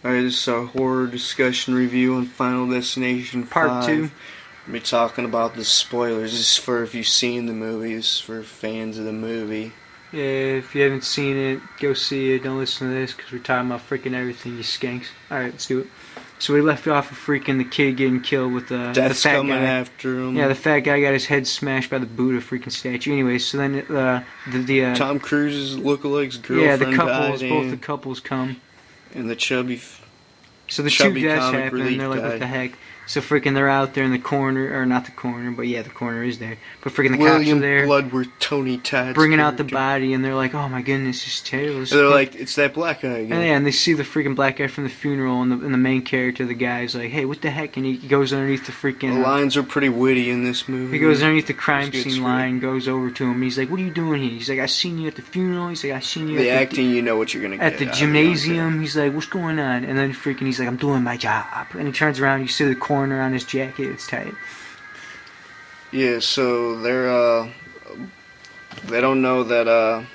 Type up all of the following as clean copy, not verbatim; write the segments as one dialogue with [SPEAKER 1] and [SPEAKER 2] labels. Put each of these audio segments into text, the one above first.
[SPEAKER 1] Alright, this is our horror discussion review on Final Destination 5.
[SPEAKER 2] Part 2.
[SPEAKER 1] We'll be talking about the spoilers. This is for if you've seen the movie. This is for fans of the movie.
[SPEAKER 2] Yeah, if you haven't seen it, go see it. Don't listen to this because we're talking about freaking everything, you skanks. Alright, let's do it. So we left off with freaking the kid getting killed with the fat
[SPEAKER 1] coming
[SPEAKER 2] guy.
[SPEAKER 1] After him.
[SPEAKER 2] Yeah, the fat guy got his head smashed by the Buddha freaking statue. Anyway, so then
[SPEAKER 1] Tom Cruise's lookalikes girlfriend died,
[SPEAKER 2] both the couples come.
[SPEAKER 1] And the chubby
[SPEAKER 2] So the two deaths
[SPEAKER 1] comic
[SPEAKER 2] happen,
[SPEAKER 1] relief
[SPEAKER 2] and they're like,
[SPEAKER 1] guy.
[SPEAKER 2] what the heck? So freaking they're out there in the corner, or not the corner, but yeah, the corner is there. But freaking the cops
[SPEAKER 1] William
[SPEAKER 2] are there,
[SPEAKER 1] Bloodworth, Tony Todd's
[SPEAKER 2] bringing out the
[SPEAKER 1] character.
[SPEAKER 2] body, and they're like, oh my goodness, it's terrible.
[SPEAKER 1] And they're like, it's that black guy again.
[SPEAKER 2] And they see the freaking black guy from the funeral, and the main character, the guy's like, hey, what the heck? And he goes underneath the freaking...
[SPEAKER 1] The lines are pretty witty in this movie.
[SPEAKER 2] He goes underneath the crime
[SPEAKER 1] It's good
[SPEAKER 2] scene
[SPEAKER 1] script.
[SPEAKER 2] line, goes over to him, and he's like, what are you doing here? He's like, I seen you at the funeral. He's like, I seen you
[SPEAKER 1] The
[SPEAKER 2] at
[SPEAKER 1] acting, you know what you're gonna get
[SPEAKER 2] at the
[SPEAKER 1] out of it,
[SPEAKER 2] gymnasium. He's like, what's going on? And then freaking he's like, I'm doing my job. And he turns around, you see the corner on his jacket. It's tight.
[SPEAKER 1] Yeah, so they don't know that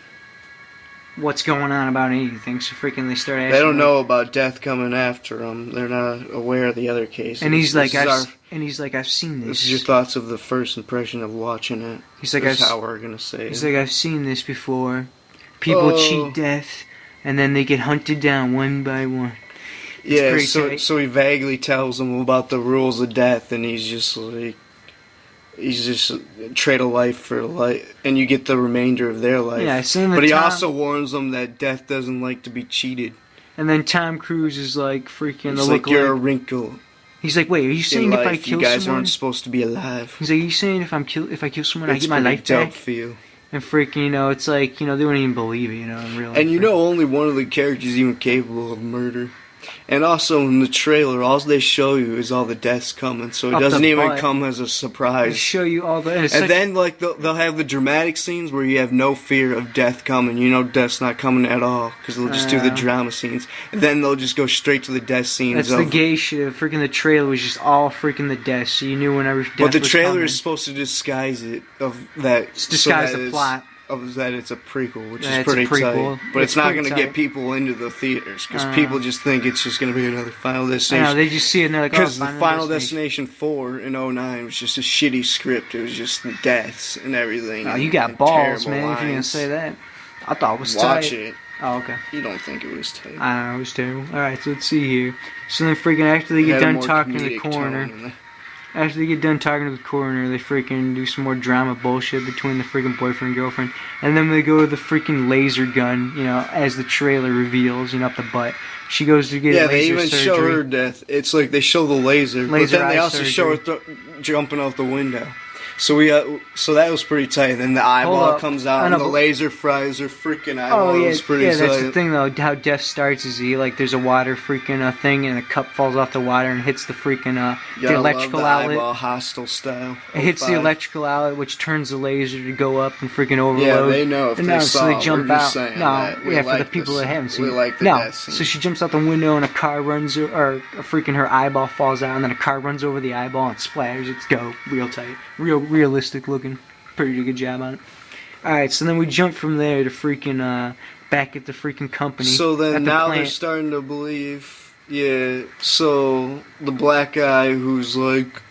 [SPEAKER 2] What's going on about anything? So freaking they start asking.
[SPEAKER 1] they don't know about death coming after them. They're not aware of the other cases.
[SPEAKER 2] And he's like,
[SPEAKER 1] This
[SPEAKER 2] I've seen this.
[SPEAKER 1] this is your thoughts of the first impression of watching it.
[SPEAKER 2] He's like,
[SPEAKER 1] That's how we're gonna say
[SPEAKER 2] He's
[SPEAKER 1] it.
[SPEAKER 2] like, I've seen this before. People
[SPEAKER 1] Oh.
[SPEAKER 2] cheat death, and then they get hunted down one by one.
[SPEAKER 1] Yeah,
[SPEAKER 2] pretty
[SPEAKER 1] so
[SPEAKER 2] tight.
[SPEAKER 1] so he vaguely tells them about the rules of death, and he's just trade a life for life, and you get the remainder of their life.
[SPEAKER 2] Yeah, same with
[SPEAKER 1] but he
[SPEAKER 2] Tom.
[SPEAKER 1] also warns them that death doesn't like to be cheated.
[SPEAKER 2] And then Tom Cruise is like freaking
[SPEAKER 1] It's
[SPEAKER 2] the
[SPEAKER 1] like you're a
[SPEAKER 2] lookalike.
[SPEAKER 1] wrinkle
[SPEAKER 2] He's like, wait, are you
[SPEAKER 1] in
[SPEAKER 2] saying if I
[SPEAKER 1] life.
[SPEAKER 2] kill
[SPEAKER 1] You guys
[SPEAKER 2] someone?
[SPEAKER 1] aren't supposed to be alive.
[SPEAKER 2] He's like, are you saying if I kill someone, I
[SPEAKER 1] It's
[SPEAKER 2] get my
[SPEAKER 1] pretty
[SPEAKER 2] life
[SPEAKER 1] dope
[SPEAKER 2] back?
[SPEAKER 1] feel.
[SPEAKER 2] And freaking, it's like, they wouldn't even believe it, in real life.
[SPEAKER 1] And only one of the characters is even capable of murder. And also in the trailer, all they show you is all the deaths coming, so it
[SPEAKER 2] Up the
[SPEAKER 1] doesn't even
[SPEAKER 2] butt.
[SPEAKER 1] come as a
[SPEAKER 2] They
[SPEAKER 1] surprise.
[SPEAKER 2] show you all the.
[SPEAKER 1] And then like they'll have the dramatic scenes where you have no fear of death coming. You know death's not coming at all because they'll just do the drama scenes. And then they'll just go straight to the death scenes.
[SPEAKER 2] That's the gay shit. Freaking the trailer was just all freaking the death, so you knew whenever death
[SPEAKER 1] But the
[SPEAKER 2] was
[SPEAKER 1] trailer
[SPEAKER 2] coming.
[SPEAKER 1] is supposed to disguise it of that.
[SPEAKER 2] It's disguise the plot.
[SPEAKER 1] Of that it's a prequel, which
[SPEAKER 2] Yeah,
[SPEAKER 1] is
[SPEAKER 2] it's a
[SPEAKER 1] pretty
[SPEAKER 2] prequel.
[SPEAKER 1] tight. But it's not
[SPEAKER 2] pretty
[SPEAKER 1] going to
[SPEAKER 2] tight.
[SPEAKER 1] get people into the theaters because people just think it's just going to be another Final
[SPEAKER 2] I
[SPEAKER 1] Destination.
[SPEAKER 2] know, they just see it and they're like, oh,
[SPEAKER 1] Because the Final Destination 4 in 09 was just a shitty script. It was just the deaths and everything.
[SPEAKER 2] Oh, you
[SPEAKER 1] and-
[SPEAKER 2] got
[SPEAKER 1] and
[SPEAKER 2] balls,
[SPEAKER 1] terrible
[SPEAKER 2] man, if you're gonna
[SPEAKER 1] lines.
[SPEAKER 2] say that. I thought it was
[SPEAKER 1] Watch
[SPEAKER 2] tight.
[SPEAKER 1] it.
[SPEAKER 2] Oh, okay.
[SPEAKER 1] You don't think it was tight.
[SPEAKER 2] I don't know, it was terrible. Alright, so let's see here. So then freaking after they
[SPEAKER 1] It
[SPEAKER 2] get
[SPEAKER 1] had a
[SPEAKER 2] done
[SPEAKER 1] more
[SPEAKER 2] talking to the
[SPEAKER 1] comedic
[SPEAKER 2] coroner,
[SPEAKER 1] tone in it.
[SPEAKER 2] after they get done talking to the coroner, they freaking do some more drama bullshit between the freaking boyfriend and girlfriend. And then they go to the freaking laser gun, as the trailer reveals, up the butt. She goes to get
[SPEAKER 1] Yeah,
[SPEAKER 2] laser
[SPEAKER 1] they even
[SPEAKER 2] surgery.
[SPEAKER 1] show her death. It's like they show the laser, but
[SPEAKER 2] Laser
[SPEAKER 1] then they
[SPEAKER 2] eye
[SPEAKER 1] also show her
[SPEAKER 2] surgery.
[SPEAKER 1] jumping out the window. So so that was pretty tight. Then the eyeball
[SPEAKER 2] up.
[SPEAKER 1] comes
[SPEAKER 2] I
[SPEAKER 1] out,
[SPEAKER 2] know,
[SPEAKER 1] and the
[SPEAKER 2] but-
[SPEAKER 1] laser fries her freaking eyeball.
[SPEAKER 2] Oh
[SPEAKER 1] It
[SPEAKER 2] yeah,
[SPEAKER 1] was pretty
[SPEAKER 2] that's
[SPEAKER 1] tight.
[SPEAKER 2] the thing though. How death starts is there's a water freaking thing, and a cup falls off the water and hits the freaking the
[SPEAKER 1] Gotta
[SPEAKER 2] electrical
[SPEAKER 1] love the
[SPEAKER 2] outlet.
[SPEAKER 1] eyeball hostile style.
[SPEAKER 2] It hits the
[SPEAKER 1] 05.
[SPEAKER 2] electrical outlet, which turns the laser to go up and freaking overload.
[SPEAKER 1] Yeah, they know if
[SPEAKER 2] And
[SPEAKER 1] they
[SPEAKER 2] no,
[SPEAKER 1] saw
[SPEAKER 2] so they
[SPEAKER 1] it.
[SPEAKER 2] jump
[SPEAKER 1] We're
[SPEAKER 2] out.
[SPEAKER 1] just saying
[SPEAKER 2] No,
[SPEAKER 1] that. We
[SPEAKER 2] yeah, for the
[SPEAKER 1] like
[SPEAKER 2] people
[SPEAKER 1] this.
[SPEAKER 2] that haven't seen
[SPEAKER 1] We
[SPEAKER 2] it.
[SPEAKER 1] like the
[SPEAKER 2] no,
[SPEAKER 1] death scene.
[SPEAKER 2] so she jumps out the window and a car runs, or freaking her eyeball falls out, and then a car runs over the eyeball and splatters. It's dope, real tight, realistic looking. Pretty good job on it. Alright, so then we jump from there to freaking back at the freaking company.
[SPEAKER 1] So
[SPEAKER 2] at
[SPEAKER 1] then
[SPEAKER 2] the
[SPEAKER 1] now they're
[SPEAKER 2] plant.
[SPEAKER 1] starting to believe, yeah. So the black guy who's like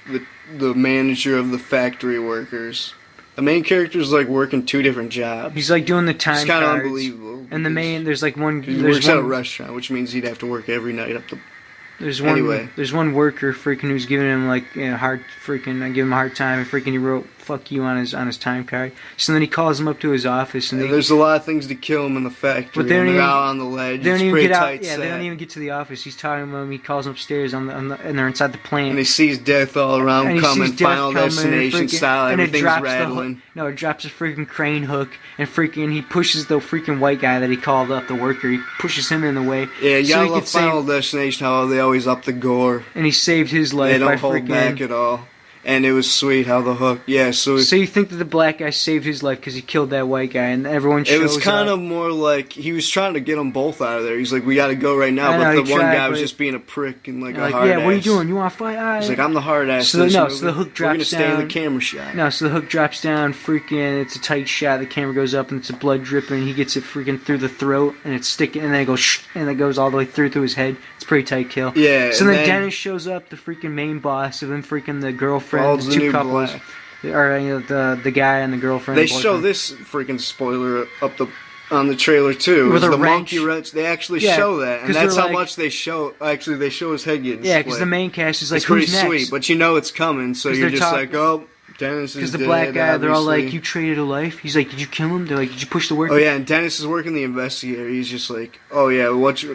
[SPEAKER 1] the manager of the factory workers, the main character's like working 2 different jobs.
[SPEAKER 2] He's like doing the time
[SPEAKER 1] It's kind of
[SPEAKER 2] cards.
[SPEAKER 1] unbelievable.
[SPEAKER 2] And the main, there's like one.
[SPEAKER 1] He
[SPEAKER 2] There's
[SPEAKER 1] works at a
[SPEAKER 2] one.
[SPEAKER 1] restaurant, which means he'd have to work every night up the.
[SPEAKER 2] There's one.
[SPEAKER 1] Anyway.
[SPEAKER 2] There's one worker freaking who's giving him like hard freaking. I give him a hard time, and freaking he wrote "fuck you" on his time card. So then he calls him up to his office, and
[SPEAKER 1] And there's a lot of things to kill him in the factory.
[SPEAKER 2] But they don't
[SPEAKER 1] and they're
[SPEAKER 2] even-
[SPEAKER 1] out on the ledge.
[SPEAKER 2] they don't
[SPEAKER 1] It's
[SPEAKER 2] even
[SPEAKER 1] pretty
[SPEAKER 2] get out.
[SPEAKER 1] tight
[SPEAKER 2] Yeah, they
[SPEAKER 1] set.
[SPEAKER 2] don't even get to the office. He's talking to him. He calls him upstairs and they're inside the plant.
[SPEAKER 1] And he sees death all around
[SPEAKER 2] And he
[SPEAKER 1] coming,
[SPEAKER 2] sees death
[SPEAKER 1] Final
[SPEAKER 2] coming,
[SPEAKER 1] Destination
[SPEAKER 2] freaking-
[SPEAKER 1] style.
[SPEAKER 2] and it
[SPEAKER 1] Everything's
[SPEAKER 2] drops
[SPEAKER 1] rattling.
[SPEAKER 2] it drops a freaking crane hook, and freaking he pushes the freaking white guy that he called up, the worker. He pushes him in the way.
[SPEAKER 1] Yeah, you
[SPEAKER 2] so
[SPEAKER 1] gotta
[SPEAKER 2] he
[SPEAKER 1] love
[SPEAKER 2] could
[SPEAKER 1] Final
[SPEAKER 2] save,
[SPEAKER 1] Destination how they always up the gore.
[SPEAKER 2] and he saved his life
[SPEAKER 1] They
[SPEAKER 2] by
[SPEAKER 1] don't hold
[SPEAKER 2] freaking.
[SPEAKER 1] back at all. And it was sweet how the hook, so
[SPEAKER 2] you think that the black guy saved his life because he killed that white guy, and everyone shows
[SPEAKER 1] it was kind
[SPEAKER 2] up.
[SPEAKER 1] of more like he was trying to get them both out of there. He's like, we got to go right now,
[SPEAKER 2] I
[SPEAKER 1] but
[SPEAKER 2] know,
[SPEAKER 1] the
[SPEAKER 2] he
[SPEAKER 1] one
[SPEAKER 2] tried,
[SPEAKER 1] guy was
[SPEAKER 2] but-
[SPEAKER 1] just being a prick and like a
[SPEAKER 2] Like,
[SPEAKER 1] hard
[SPEAKER 2] yeah,
[SPEAKER 1] ass.
[SPEAKER 2] what are you doing? You want to fight?
[SPEAKER 1] He's like, I'm the hard ass.
[SPEAKER 2] So
[SPEAKER 1] of this
[SPEAKER 2] no,
[SPEAKER 1] movie.
[SPEAKER 2] so the hook
[SPEAKER 1] We're gonna
[SPEAKER 2] drops
[SPEAKER 1] stay in
[SPEAKER 2] down.
[SPEAKER 1] the camera shot.
[SPEAKER 2] No, so the hook drops down, freaking, it's a tight shot, the camera goes up and it's a blood dripping, and he gets it freaking through the throat, and it's sticking, and then it goes shh, and it goes all the way through his head. It's a pretty tight kill.
[SPEAKER 1] Yeah.
[SPEAKER 2] So
[SPEAKER 1] and
[SPEAKER 2] then Dennis shows up, the freaking main boss, and then freaking the girlfriend,
[SPEAKER 1] follows
[SPEAKER 2] the
[SPEAKER 1] the
[SPEAKER 2] two
[SPEAKER 1] new
[SPEAKER 2] couples,
[SPEAKER 1] black.
[SPEAKER 2] or the guy and the girlfriend.
[SPEAKER 1] They
[SPEAKER 2] the
[SPEAKER 1] show
[SPEAKER 2] boyfriend.
[SPEAKER 1] this freaking spoiler up on the trailer too.
[SPEAKER 2] With
[SPEAKER 1] It's
[SPEAKER 2] a
[SPEAKER 1] the
[SPEAKER 2] wrench.
[SPEAKER 1] monkey wrench. They actually
[SPEAKER 2] Yeah,
[SPEAKER 1] show that,
[SPEAKER 2] 'cause
[SPEAKER 1] and that's
[SPEAKER 2] they're
[SPEAKER 1] how
[SPEAKER 2] like-
[SPEAKER 1] much they show. Actually, they show his head getting
[SPEAKER 2] Yeah,
[SPEAKER 1] split.
[SPEAKER 2] because the main cast is like,
[SPEAKER 1] it's pretty
[SPEAKER 2] who's next?
[SPEAKER 1] sweet, but you know it's coming, so
[SPEAKER 2] 'Cause
[SPEAKER 1] you're
[SPEAKER 2] they're
[SPEAKER 1] just
[SPEAKER 2] talking-
[SPEAKER 1] like, oh, Dennis is
[SPEAKER 2] Because the
[SPEAKER 1] dead,
[SPEAKER 2] black guy, they're all like,
[SPEAKER 1] obviously.
[SPEAKER 2] you traded a life? He's like, did you kill him? They're like, did you push the work?
[SPEAKER 1] Oh yeah, and Dennis is working the investigator. He's just like, oh yeah,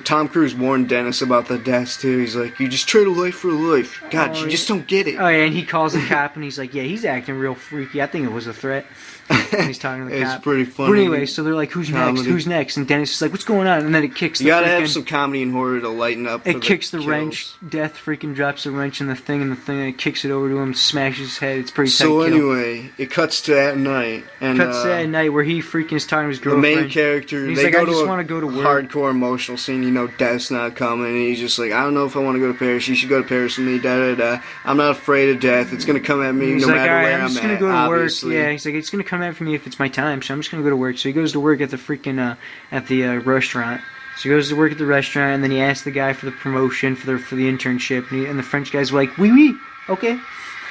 [SPEAKER 1] Tom Cruise warned Dennis about the deaths too. He's like, you just trade a life for a life. God,
[SPEAKER 2] Oh,
[SPEAKER 1] you
[SPEAKER 2] yeah.
[SPEAKER 1] just don't get it.
[SPEAKER 2] Oh yeah, and he calls the cop and he's like, yeah, he's acting real freaky. I think it was a threat. And he's talking to the
[SPEAKER 1] It's
[SPEAKER 2] cop.
[SPEAKER 1] pretty funny.
[SPEAKER 2] But anyway, so they're like, who's next?
[SPEAKER 1] Comedy.
[SPEAKER 2] Who's next? And Dennis is like, what's going on? And then it kicks
[SPEAKER 1] You
[SPEAKER 2] the
[SPEAKER 1] gotta
[SPEAKER 2] freaking...
[SPEAKER 1] have some comedy and horror to lighten up.
[SPEAKER 2] It kicks the
[SPEAKER 1] kills.
[SPEAKER 2] wrench. Death freaking drops the wrench in the thing, and it kicks it over to him, smashes his head. It's pretty tight
[SPEAKER 1] So
[SPEAKER 2] kill.
[SPEAKER 1] anyway, it cuts to that night, and
[SPEAKER 2] Cuts to that night where he freaking is talking to his
[SPEAKER 1] the
[SPEAKER 2] girlfriend.
[SPEAKER 1] main character,
[SPEAKER 2] And he's
[SPEAKER 1] they
[SPEAKER 2] like,
[SPEAKER 1] go
[SPEAKER 2] I
[SPEAKER 1] to
[SPEAKER 2] just
[SPEAKER 1] a
[SPEAKER 2] want to go to work.
[SPEAKER 1] hardcore emotional scene. You know, death's not coming, and he's just like, I don't know if I want to go to Paris. You should go to Paris with me. Da da da. I'm not afraid of death. It's gonna come at me
[SPEAKER 2] He's
[SPEAKER 1] no
[SPEAKER 2] like,
[SPEAKER 1] matter
[SPEAKER 2] alright,
[SPEAKER 1] where
[SPEAKER 2] I'm just
[SPEAKER 1] at.
[SPEAKER 2] gonna go to
[SPEAKER 1] obviously.
[SPEAKER 2] work. Yeah, he's like, it's gonna come after me if it's my time, so I'm just gonna go to work. So he goes to work at the freaking at the restaurant. So he goes to work at the restaurant, and then he asks the guy for the promotion for the internship, and the French guy's like, oui, oui, okay.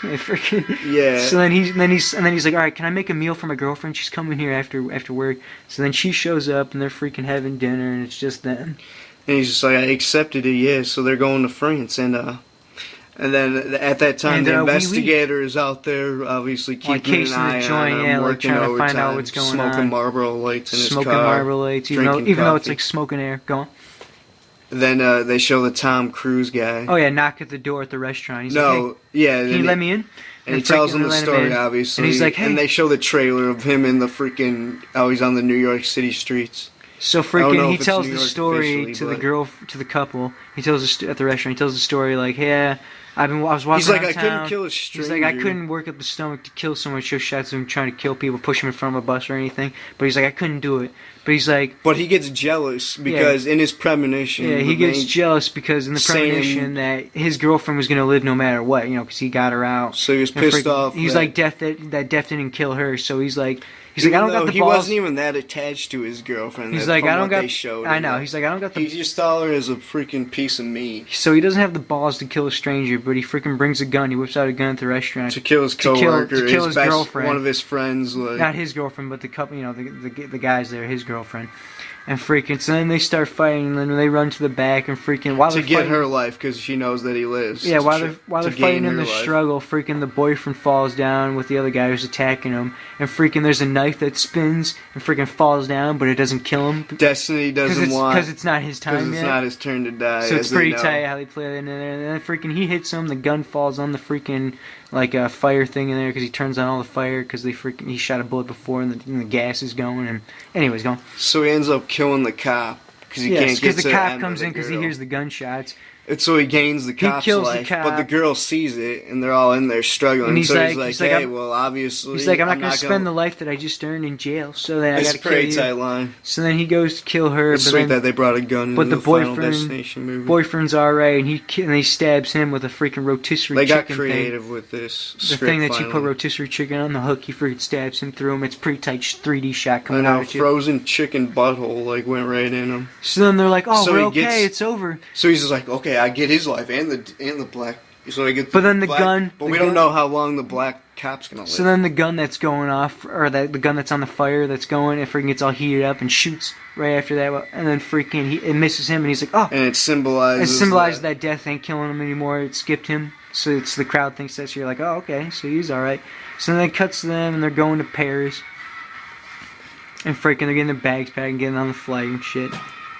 [SPEAKER 2] And freaking,
[SPEAKER 1] Yeah.
[SPEAKER 2] So then he's like, all right, can I make a meal for my girlfriend? She's coming here after work. So then she shows up, and they're freaking having dinner, and it's just them.
[SPEAKER 1] And he's just like, I accepted it, yeah. So they're going to France, and then at that time,
[SPEAKER 2] And,
[SPEAKER 1] the
[SPEAKER 2] oui, oui.
[SPEAKER 1] investigator is out there, obviously keeping
[SPEAKER 2] casing
[SPEAKER 1] an
[SPEAKER 2] the
[SPEAKER 1] eye
[SPEAKER 2] joint,
[SPEAKER 1] on him,
[SPEAKER 2] yeah, like
[SPEAKER 1] working
[SPEAKER 2] trying to find
[SPEAKER 1] overtime,
[SPEAKER 2] out what's going
[SPEAKER 1] smoking
[SPEAKER 2] on.
[SPEAKER 1] Marlboro lights in his
[SPEAKER 2] Smoking
[SPEAKER 1] car.
[SPEAKER 2] Marlboro lights, even though
[SPEAKER 1] drinking
[SPEAKER 2] it's
[SPEAKER 1] coffee.
[SPEAKER 2] like smoking air. Go on.
[SPEAKER 1] Then they show the Tom Cruise guy.
[SPEAKER 2] Oh yeah, knock at the door at the restaurant. He's like,
[SPEAKER 1] No, yeah.
[SPEAKER 2] hey, can
[SPEAKER 1] then
[SPEAKER 2] you let me in?
[SPEAKER 1] And he tells
[SPEAKER 2] freaking
[SPEAKER 1] him the
[SPEAKER 2] let him
[SPEAKER 1] story,
[SPEAKER 2] in.
[SPEAKER 1] obviously.
[SPEAKER 2] And he's like, hey.
[SPEAKER 1] And they show the trailer of him in the freaking. Oh, he's on the New York City streets.
[SPEAKER 2] So
[SPEAKER 1] don't know
[SPEAKER 2] freaking, he
[SPEAKER 1] if it's
[SPEAKER 2] tells
[SPEAKER 1] New
[SPEAKER 2] the
[SPEAKER 1] York
[SPEAKER 2] story
[SPEAKER 1] officially,
[SPEAKER 2] to the
[SPEAKER 1] but-
[SPEAKER 2] girl, to the couple. He tells at the restaurant. He tells the story like, yeah, I was walking
[SPEAKER 1] He's like,
[SPEAKER 2] around
[SPEAKER 1] I
[SPEAKER 2] town.
[SPEAKER 1] couldn't kill a
[SPEAKER 2] He's
[SPEAKER 1] stranger.
[SPEAKER 2] like, I couldn't work up the stomach to kill someone, show shots of him trying to kill people, push him in front of a bus or anything. But he's like, I couldn't do it. But he's like,
[SPEAKER 1] But he gets jealous because in his premonition.
[SPEAKER 2] yeah, he
[SPEAKER 1] the
[SPEAKER 2] gets
[SPEAKER 1] main-
[SPEAKER 2] jealous because in the
[SPEAKER 1] saying-
[SPEAKER 2] premonition that his girlfriend was gonna live no matter what, because he got her out.
[SPEAKER 1] So he was
[SPEAKER 2] And
[SPEAKER 1] pissed
[SPEAKER 2] freaking-
[SPEAKER 1] off.
[SPEAKER 2] He's
[SPEAKER 1] that-
[SPEAKER 2] like, death didn't kill her. So he's like, I
[SPEAKER 1] Even
[SPEAKER 2] don't got
[SPEAKER 1] though
[SPEAKER 2] the
[SPEAKER 1] he
[SPEAKER 2] balls.
[SPEAKER 1] wasn't even that attached to his girlfriend.
[SPEAKER 2] He's
[SPEAKER 1] that-
[SPEAKER 2] like,
[SPEAKER 1] from
[SPEAKER 2] I don't
[SPEAKER 1] what
[SPEAKER 2] got.
[SPEAKER 1] they showed
[SPEAKER 2] I
[SPEAKER 1] him.
[SPEAKER 2] know. He's like, I don't got the.
[SPEAKER 1] He just saw her as a freaking piece of meat
[SPEAKER 2] So he doesn't have the balls to kill a stranger, but he freaking brings a gun. He whips out a gun at the restaurant.
[SPEAKER 1] to kill his
[SPEAKER 2] To kill-
[SPEAKER 1] coworker,
[SPEAKER 2] to kill his
[SPEAKER 1] best,
[SPEAKER 2] girlfriend.
[SPEAKER 1] one of his friends. Like,
[SPEAKER 2] Not his girlfriend, but the couple. The guys there, his girlfriend, and freaking. So then they start fighting, and then they run to the back and freaking while
[SPEAKER 1] to
[SPEAKER 2] they're
[SPEAKER 1] get
[SPEAKER 2] fighting,
[SPEAKER 1] her life because she knows that he lives.
[SPEAKER 2] Yeah,
[SPEAKER 1] to
[SPEAKER 2] while
[SPEAKER 1] ch-
[SPEAKER 2] they're
[SPEAKER 1] to
[SPEAKER 2] fighting
[SPEAKER 1] gain
[SPEAKER 2] in
[SPEAKER 1] her
[SPEAKER 2] the
[SPEAKER 1] life.
[SPEAKER 2] struggle, freaking the boyfriend falls down with the other guy who's attacking him, and freaking there's a knife that spins and freaking falls down, but it doesn't kill him
[SPEAKER 1] Destiny doesn't want
[SPEAKER 2] because it's not his
[SPEAKER 1] because
[SPEAKER 2] time
[SPEAKER 1] it's
[SPEAKER 2] yet.
[SPEAKER 1] not his turn to die.
[SPEAKER 2] So it's
[SPEAKER 1] as they
[SPEAKER 2] pretty
[SPEAKER 1] know.
[SPEAKER 2] tight how they play it, and then freaking he hits him. The gun falls on the freaking like a fire thing in there because he turns on all the fire because he shot a bullet before and the gas is going. And anyways, going.
[SPEAKER 1] So he ends up killing the cop because he
[SPEAKER 2] Yes,
[SPEAKER 1] can't get
[SPEAKER 2] because
[SPEAKER 1] to
[SPEAKER 2] the cop
[SPEAKER 1] end
[SPEAKER 2] comes
[SPEAKER 1] with
[SPEAKER 2] in because
[SPEAKER 1] the
[SPEAKER 2] he
[SPEAKER 1] girl.
[SPEAKER 2] hears the gunshots.
[SPEAKER 1] And so he gains the cop's
[SPEAKER 2] kills the
[SPEAKER 1] life, but
[SPEAKER 2] cop.
[SPEAKER 1] the girl sees it, and they're all in there struggling.
[SPEAKER 2] And he's
[SPEAKER 1] so
[SPEAKER 2] like-
[SPEAKER 1] he's
[SPEAKER 2] he's
[SPEAKER 1] like,
[SPEAKER 2] like,
[SPEAKER 1] hey,
[SPEAKER 2] I'm-
[SPEAKER 1] well, obviously,
[SPEAKER 2] He's like, I'm not gonna spend the life that I just earned in jail, so then I
[SPEAKER 1] It's
[SPEAKER 2] gotta
[SPEAKER 1] a
[SPEAKER 2] kill
[SPEAKER 1] pretty
[SPEAKER 2] you.
[SPEAKER 1] tight line.
[SPEAKER 2] So then he goes to kill her,
[SPEAKER 1] It's
[SPEAKER 2] but
[SPEAKER 1] sweet
[SPEAKER 2] then
[SPEAKER 1] that they brought a gun
[SPEAKER 2] but
[SPEAKER 1] into
[SPEAKER 2] the
[SPEAKER 1] the Final
[SPEAKER 2] boyfriend-
[SPEAKER 1] Destination movie.
[SPEAKER 2] boyfriend's alright, and he stabs him with a freaking rotisserie
[SPEAKER 1] They got
[SPEAKER 2] chicken
[SPEAKER 1] creative
[SPEAKER 2] thing.
[SPEAKER 1] with this
[SPEAKER 2] The
[SPEAKER 1] script
[SPEAKER 2] thing that you put
[SPEAKER 1] finally.
[SPEAKER 2] rotisserie chicken on the hook, he freaking stabs him through him. It's pretty tight 3D shot
[SPEAKER 1] I
[SPEAKER 2] coming
[SPEAKER 1] know,
[SPEAKER 2] out at you.
[SPEAKER 1] frozen chicken butthole like went right in him.
[SPEAKER 2] So then they're like, "Oh,
[SPEAKER 1] So
[SPEAKER 2] we're
[SPEAKER 1] he
[SPEAKER 2] okay.
[SPEAKER 1] gets-
[SPEAKER 2] It's over."
[SPEAKER 1] So he's just like, okay, I get his life and the black. So I get.
[SPEAKER 2] But then the
[SPEAKER 1] black,
[SPEAKER 2] gun-
[SPEAKER 1] But
[SPEAKER 2] the
[SPEAKER 1] we
[SPEAKER 2] gun-
[SPEAKER 1] don't know how long the black cop's gonna live.
[SPEAKER 2] So then the gun that's going off, or the gun that's on the fire that's going, it freaking gets all heated up and shoots right after that. And then freaking it misses him, and he's like, "Oh!"
[SPEAKER 1] and it symbolizes.
[SPEAKER 2] It symbolizes that death ain't killing him anymore. It skipped him. So it's the crowd thinks that. So you're like, "Oh, okay. So he's all right." So then it cuts to them, and they're going to Paris. And freaking, they're getting their bags packed and getting on the flight and shit.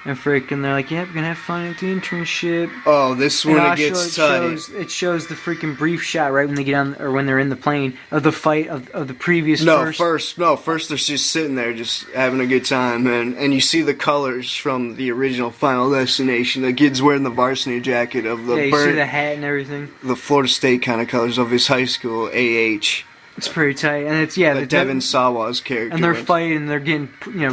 [SPEAKER 2] And freaking, they're like, yeah, we're gonna have fun at the internship.
[SPEAKER 1] Oh, this one
[SPEAKER 2] And
[SPEAKER 1] it gets tight.
[SPEAKER 2] it shows the freaking brief shot right when they get on, or when they're in the plane, of the fight of the previous
[SPEAKER 1] First they're just sitting there, just having a good time, and you see the colors from the original Final Destination. The kid's wearing the varsity jacket of the
[SPEAKER 2] yeah, you see the hat and everything.
[SPEAKER 1] the Florida State kind of colors of his high school, AH.
[SPEAKER 2] It's pretty tight, and it's
[SPEAKER 1] The Devin Sawa's character.
[SPEAKER 2] and they're fighting, and they're getting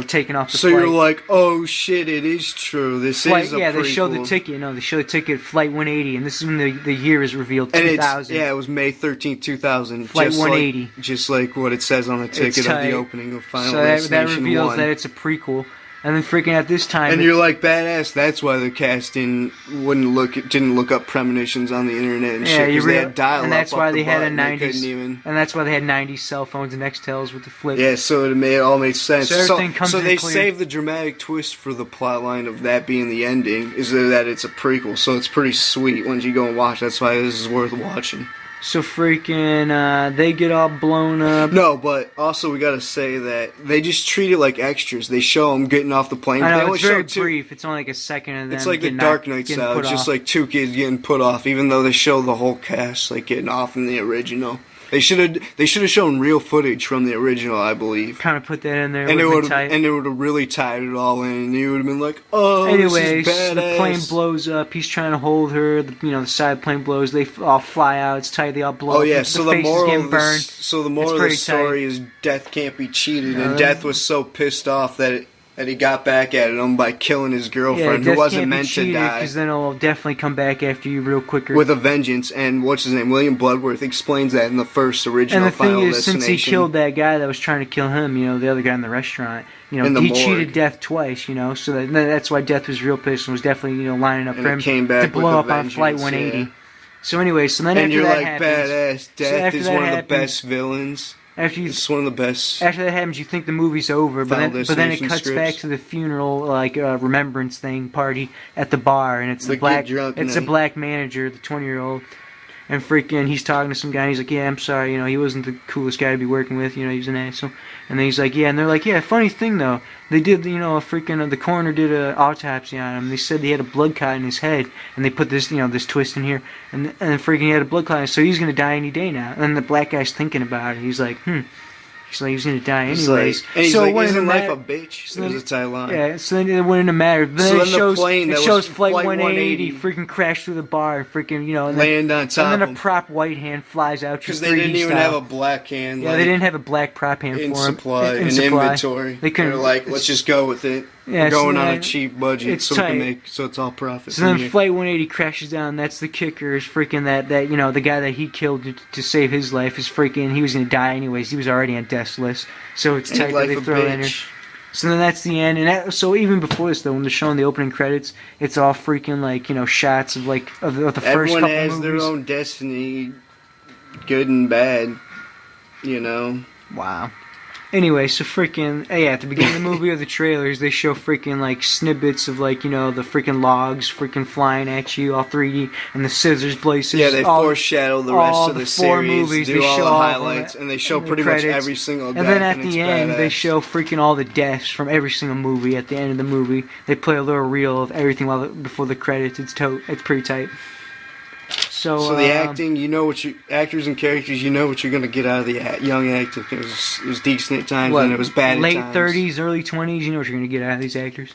[SPEAKER 2] taken off the
[SPEAKER 1] so
[SPEAKER 2] flight.
[SPEAKER 1] you're like, oh shit, it is true. This
[SPEAKER 2] flight,
[SPEAKER 1] is a
[SPEAKER 2] yeah,
[SPEAKER 1] prequel.
[SPEAKER 2] they show the ticket. No, they show the ticket, Flight 180, and this is when the year is revealed,
[SPEAKER 1] And
[SPEAKER 2] 2000.
[SPEAKER 1] it was May 13th, 2000.
[SPEAKER 2] Flight
[SPEAKER 1] just
[SPEAKER 2] 180.
[SPEAKER 1] Just like what it says on the ticket of
[SPEAKER 2] tight.
[SPEAKER 1] the opening of Final
[SPEAKER 2] So that
[SPEAKER 1] Destination
[SPEAKER 2] reveals
[SPEAKER 1] 1.
[SPEAKER 2] that it's a prequel, and then freaking at this time,
[SPEAKER 1] And you're like, badass. That's why the casting didn't look up premonitions on the internet and shit. Because they had dial-up,
[SPEAKER 2] and that's why
[SPEAKER 1] up
[SPEAKER 2] they
[SPEAKER 1] the
[SPEAKER 2] had
[SPEAKER 1] butt,
[SPEAKER 2] a
[SPEAKER 1] and they
[SPEAKER 2] 90s,
[SPEAKER 1] couldn't even.
[SPEAKER 2] and that's why they had 90s cell phones and Nextels with the flip.
[SPEAKER 1] Yeah, so it all made sense.
[SPEAKER 2] So everything comes
[SPEAKER 1] so
[SPEAKER 2] in
[SPEAKER 1] they
[SPEAKER 2] clear.
[SPEAKER 1] saved the dramatic twist for the plot line of that being the ending, is that it's a prequel. So it's pretty sweet once you go and watch. That's why this is worth watching.
[SPEAKER 2] So freaking, they get all blown up.
[SPEAKER 1] No, but also we gotta say that they just treat it like extras. They show them getting off the plane.
[SPEAKER 2] I
[SPEAKER 1] They
[SPEAKER 2] know,
[SPEAKER 1] only
[SPEAKER 2] it's very
[SPEAKER 1] show two.
[SPEAKER 2] brief. It's only like a second of them.
[SPEAKER 1] It's like the
[SPEAKER 2] getting
[SPEAKER 1] Dark
[SPEAKER 2] knocked-
[SPEAKER 1] Knight
[SPEAKER 2] getting
[SPEAKER 1] style.
[SPEAKER 2] put
[SPEAKER 1] It's just
[SPEAKER 2] off.
[SPEAKER 1] like two kids getting put off, even though they show the whole cast like getting off in the original. They should have shown real footage from the original, I believe.
[SPEAKER 2] kind of put that in there.
[SPEAKER 1] And it
[SPEAKER 2] would
[SPEAKER 1] would have really tied it all in. And you would have been like, oh,
[SPEAKER 2] Anyways,
[SPEAKER 1] this is badass.
[SPEAKER 2] the plane blows up. He's trying to hold her. The side plane blows. They all fly out. It's tight. They all blow
[SPEAKER 1] Oh
[SPEAKER 2] up.
[SPEAKER 1] yeah, so the
[SPEAKER 2] face is
[SPEAKER 1] moral
[SPEAKER 2] getting
[SPEAKER 1] of
[SPEAKER 2] burned.
[SPEAKER 1] the
[SPEAKER 2] pretty
[SPEAKER 1] story is death can't be cheated,
[SPEAKER 2] No,
[SPEAKER 1] and Death was so pissed off that he got back at him by killing his girlfriend, who
[SPEAKER 2] death
[SPEAKER 1] wasn't
[SPEAKER 2] can't be
[SPEAKER 1] meant to
[SPEAKER 2] cheated,
[SPEAKER 1] die,
[SPEAKER 2] because then it'll definitely come back after you real quicker.
[SPEAKER 1] with a vengeance. And what's his name? William Bloodworth explains that in the first original
[SPEAKER 2] and the thing
[SPEAKER 1] Final
[SPEAKER 2] is, since he
[SPEAKER 1] Destination.
[SPEAKER 2] killed that guy that was trying to kill him, the other guy in the restaurant,
[SPEAKER 1] In the
[SPEAKER 2] he
[SPEAKER 1] morgue.
[SPEAKER 2] cheated Death twice, so that's why Death was real pissed and was definitely, lining up
[SPEAKER 1] And
[SPEAKER 2] for
[SPEAKER 1] it
[SPEAKER 2] him
[SPEAKER 1] came back
[SPEAKER 2] to blow
[SPEAKER 1] with
[SPEAKER 2] up
[SPEAKER 1] a
[SPEAKER 2] on Flight
[SPEAKER 1] vengeance,
[SPEAKER 2] 180.
[SPEAKER 1] yeah.
[SPEAKER 2] So anyway, so then
[SPEAKER 1] And
[SPEAKER 2] after
[SPEAKER 1] you're
[SPEAKER 2] that
[SPEAKER 1] like,
[SPEAKER 2] happens,
[SPEAKER 1] badass. Death
[SPEAKER 2] after
[SPEAKER 1] is
[SPEAKER 2] that
[SPEAKER 1] one of the
[SPEAKER 2] happens-
[SPEAKER 1] best villains.
[SPEAKER 2] after you
[SPEAKER 1] It's one of the best.
[SPEAKER 2] After that happens, you think the movie's over, but
[SPEAKER 1] Final
[SPEAKER 2] then it
[SPEAKER 1] Destination
[SPEAKER 2] cuts
[SPEAKER 1] scripts.
[SPEAKER 2] back to the funeral, remembrance thing party at the bar, and it's
[SPEAKER 1] The
[SPEAKER 2] the black,
[SPEAKER 1] get drunk
[SPEAKER 2] it's a
[SPEAKER 1] night.
[SPEAKER 2] black manager, the 20-year-old, and freaking, he's talking to some guy. And he's like, yeah, I'm sorry, he wasn't the coolest guy to be working with, he was an asshole. And then he's like, yeah, and they're like, yeah, funny thing though, they did, the coroner did an autopsy on him. They said he had a blood clot in his head, and they put this, this twist in here, and freaking he had a blood clot, so he's gonna die any day now. And then the black guy's thinking about it. He's like, He's like, he's gonna die
[SPEAKER 1] He's
[SPEAKER 2] anyways.
[SPEAKER 1] like, and he's
[SPEAKER 2] so
[SPEAKER 1] like,
[SPEAKER 2] it wouldn't
[SPEAKER 1] isn't life
[SPEAKER 2] matter-
[SPEAKER 1] a bitch?
[SPEAKER 2] so
[SPEAKER 1] There's a tagline.
[SPEAKER 2] Yeah, so then it wouldn't have mattered. But
[SPEAKER 1] So
[SPEAKER 2] then
[SPEAKER 1] then
[SPEAKER 2] it
[SPEAKER 1] the
[SPEAKER 2] shows,
[SPEAKER 1] plane
[SPEAKER 2] it
[SPEAKER 1] that
[SPEAKER 2] shows
[SPEAKER 1] was
[SPEAKER 2] Flight
[SPEAKER 1] Flight
[SPEAKER 2] 180
[SPEAKER 1] 180
[SPEAKER 2] freaking crash through the bar, and freaking, and then,
[SPEAKER 1] Land on top
[SPEAKER 2] and then
[SPEAKER 1] of
[SPEAKER 2] a
[SPEAKER 1] him.
[SPEAKER 2] prop white hand flies out.
[SPEAKER 1] Because
[SPEAKER 2] just
[SPEAKER 1] they
[SPEAKER 2] 3D
[SPEAKER 1] didn't even
[SPEAKER 2] style.
[SPEAKER 1] have a black hand.
[SPEAKER 2] Yeah,
[SPEAKER 1] like,
[SPEAKER 2] they didn't have a black prop hand
[SPEAKER 1] in
[SPEAKER 2] for him.
[SPEAKER 1] supply, in
[SPEAKER 2] supply.
[SPEAKER 1] inventory.
[SPEAKER 2] They couldn't.
[SPEAKER 1] They're like, let's just go with it.
[SPEAKER 2] Yeah,
[SPEAKER 1] We're going
[SPEAKER 2] so
[SPEAKER 1] on a
[SPEAKER 2] that-
[SPEAKER 1] cheap budget,
[SPEAKER 2] it's
[SPEAKER 1] so we can
[SPEAKER 2] tight.
[SPEAKER 1] make, so it's all profit.
[SPEAKER 2] So
[SPEAKER 1] from
[SPEAKER 2] then
[SPEAKER 1] here.
[SPEAKER 2] Flight 180 crashes down. That's the kicker. Is freaking that the guy that he killed to save his life is freaking. He was gonna die anyways. He was already on death's list. So it's
[SPEAKER 1] Ain't
[SPEAKER 2] tight that
[SPEAKER 1] life
[SPEAKER 2] they
[SPEAKER 1] a
[SPEAKER 2] throw it in there.
[SPEAKER 1] bitch.
[SPEAKER 2] So then that's the end. And so even before this though, when they're showing the opening credits, it's all freaking shots of of the first
[SPEAKER 1] Everyone
[SPEAKER 2] couple
[SPEAKER 1] has
[SPEAKER 2] movies.
[SPEAKER 1] their own destiny, good and bad.
[SPEAKER 2] Wow. Anyway, so freaking at the beginning of the movie or the trailers, they show freaking snippets of the freaking logs freaking flying at you, all 3D, and the scissors blazes.
[SPEAKER 1] Yeah, they
[SPEAKER 2] all,
[SPEAKER 1] foreshadow the rest
[SPEAKER 2] all
[SPEAKER 1] of the
[SPEAKER 2] the four
[SPEAKER 1] series,
[SPEAKER 2] movies,
[SPEAKER 1] do
[SPEAKER 2] they
[SPEAKER 1] all
[SPEAKER 2] show
[SPEAKER 1] the
[SPEAKER 2] all of them
[SPEAKER 1] highlights, and they show
[SPEAKER 2] the
[SPEAKER 1] pretty much
[SPEAKER 2] credits.
[SPEAKER 1] every single death.
[SPEAKER 2] And then at
[SPEAKER 1] it's
[SPEAKER 2] the end, they
[SPEAKER 1] badass.
[SPEAKER 2] show freaking all the deaths from every single movie. At the end of the movie, they play a little reel of everything before the credits. It's pretty tight.
[SPEAKER 1] So the acting, actors and characters, you know what you're gonna get out of the young actors. It was decent at times, and it was bad
[SPEAKER 2] late
[SPEAKER 1] at times.
[SPEAKER 2] 30s, early 20s. You know what you're gonna get out of these actors.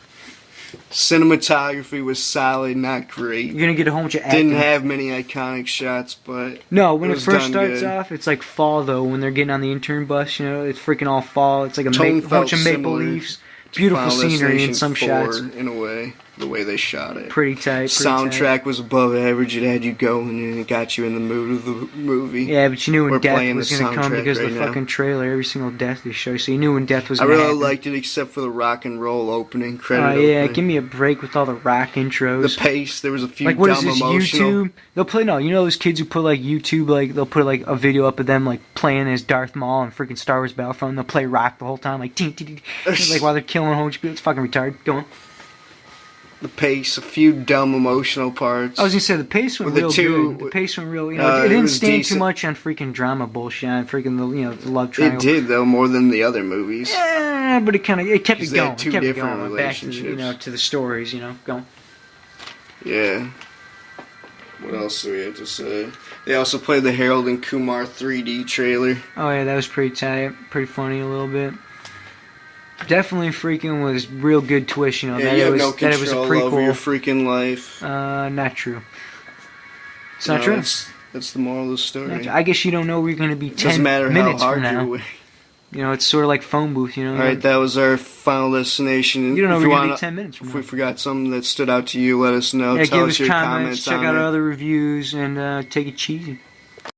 [SPEAKER 1] Cinematography was solid, not great.
[SPEAKER 2] You're gonna get a whole bunch of acting.
[SPEAKER 1] Didn't have many iconic shots, but
[SPEAKER 2] No, when
[SPEAKER 1] it
[SPEAKER 2] it
[SPEAKER 1] was
[SPEAKER 2] first
[SPEAKER 1] done
[SPEAKER 2] starts
[SPEAKER 1] good.
[SPEAKER 2] off, it's like fall though. When they're getting on the intern bus, it's freaking all fall. It's like a
[SPEAKER 1] Tone
[SPEAKER 2] bunch
[SPEAKER 1] felt
[SPEAKER 2] of maple
[SPEAKER 1] similar
[SPEAKER 2] leaves, beautiful
[SPEAKER 1] Final
[SPEAKER 2] scenery in
[SPEAKER 1] Destination
[SPEAKER 2] some
[SPEAKER 1] 4
[SPEAKER 2] shots.
[SPEAKER 1] in a way, the way they shot it.
[SPEAKER 2] Pretty tight.
[SPEAKER 1] Soundtrack was above average. It had you going, and it got you in the mood of the movie.
[SPEAKER 2] Yeah, but you knew when
[SPEAKER 1] We're
[SPEAKER 2] death
[SPEAKER 1] playing
[SPEAKER 2] was
[SPEAKER 1] the
[SPEAKER 2] gonna come
[SPEAKER 1] soundtrack
[SPEAKER 2] because of
[SPEAKER 1] right
[SPEAKER 2] the
[SPEAKER 1] now.
[SPEAKER 2] fucking trailer. Every single death they show, so you knew when death was
[SPEAKER 1] I
[SPEAKER 2] gonna
[SPEAKER 1] really
[SPEAKER 2] happen.
[SPEAKER 1] liked it, except for the rock and roll opening
[SPEAKER 2] Oh
[SPEAKER 1] credit.
[SPEAKER 2] yeah,
[SPEAKER 1] opening.
[SPEAKER 2] give me a break with all the rock intros.
[SPEAKER 1] The pace. There was a few
[SPEAKER 2] Like what is
[SPEAKER 1] dumb
[SPEAKER 2] this
[SPEAKER 1] emotional.
[SPEAKER 2] YouTube? They'll play those kids who put YouTube they'll put a video up of them playing as Darth Maul and freaking Star Wars Battlefront. And they'll play rock the whole time tink, tink, tink, while they're killing a whole bunch of people. It's fucking retarded. Go on.
[SPEAKER 1] the pace, a few dumb emotional parts.
[SPEAKER 2] I was gonna say the pace went
[SPEAKER 1] With the
[SPEAKER 2] real
[SPEAKER 1] two-
[SPEAKER 2] good. The pace went real.
[SPEAKER 1] it
[SPEAKER 2] It didn't
[SPEAKER 1] was
[SPEAKER 2] stand too
[SPEAKER 1] decent.
[SPEAKER 2] much on freaking drama bullshit. On freaking the love
[SPEAKER 1] It
[SPEAKER 2] triangle.
[SPEAKER 1] did though more than the other movies.
[SPEAKER 2] Yeah, but it kept it
[SPEAKER 1] 'Cause they had
[SPEAKER 2] going.
[SPEAKER 1] two
[SPEAKER 2] It kept it
[SPEAKER 1] different
[SPEAKER 2] going. Back to the,
[SPEAKER 1] relationships.
[SPEAKER 2] to the stories. Going.
[SPEAKER 1] Yeah. What else do we have to say? They also played the Harold and Kumar 3D trailer.
[SPEAKER 2] Oh yeah, that was pretty tight. Pretty funny a little bit. Definitely freaking was real good twist.
[SPEAKER 1] Yeah,
[SPEAKER 2] That
[SPEAKER 1] you
[SPEAKER 2] it
[SPEAKER 1] have
[SPEAKER 2] was
[SPEAKER 1] no
[SPEAKER 2] that it was a
[SPEAKER 1] control over your
[SPEAKER 2] prequel.
[SPEAKER 1] freaking life.
[SPEAKER 2] Not true. It's not
[SPEAKER 1] No,
[SPEAKER 2] true.
[SPEAKER 1] That's the moral of the story.
[SPEAKER 2] Not true. I guess you don't know where you're gonna be
[SPEAKER 1] It doesn't
[SPEAKER 2] 10
[SPEAKER 1] matter how
[SPEAKER 2] minutes
[SPEAKER 1] hard
[SPEAKER 2] from now.
[SPEAKER 1] you work.
[SPEAKER 2] It's sort of like phone booth.
[SPEAKER 1] Alright, that was our final destination.
[SPEAKER 2] You don't know
[SPEAKER 1] If
[SPEAKER 2] where you're gonna
[SPEAKER 1] wanna-
[SPEAKER 2] be 10 minutes from
[SPEAKER 1] If
[SPEAKER 2] now.
[SPEAKER 1] we forgot something that stood out to you, let us know.
[SPEAKER 2] Yeah,
[SPEAKER 1] Tell
[SPEAKER 2] give
[SPEAKER 1] us
[SPEAKER 2] us
[SPEAKER 1] your
[SPEAKER 2] comments, check
[SPEAKER 1] on
[SPEAKER 2] out
[SPEAKER 1] it.
[SPEAKER 2] our other reviews, and take it cheesy.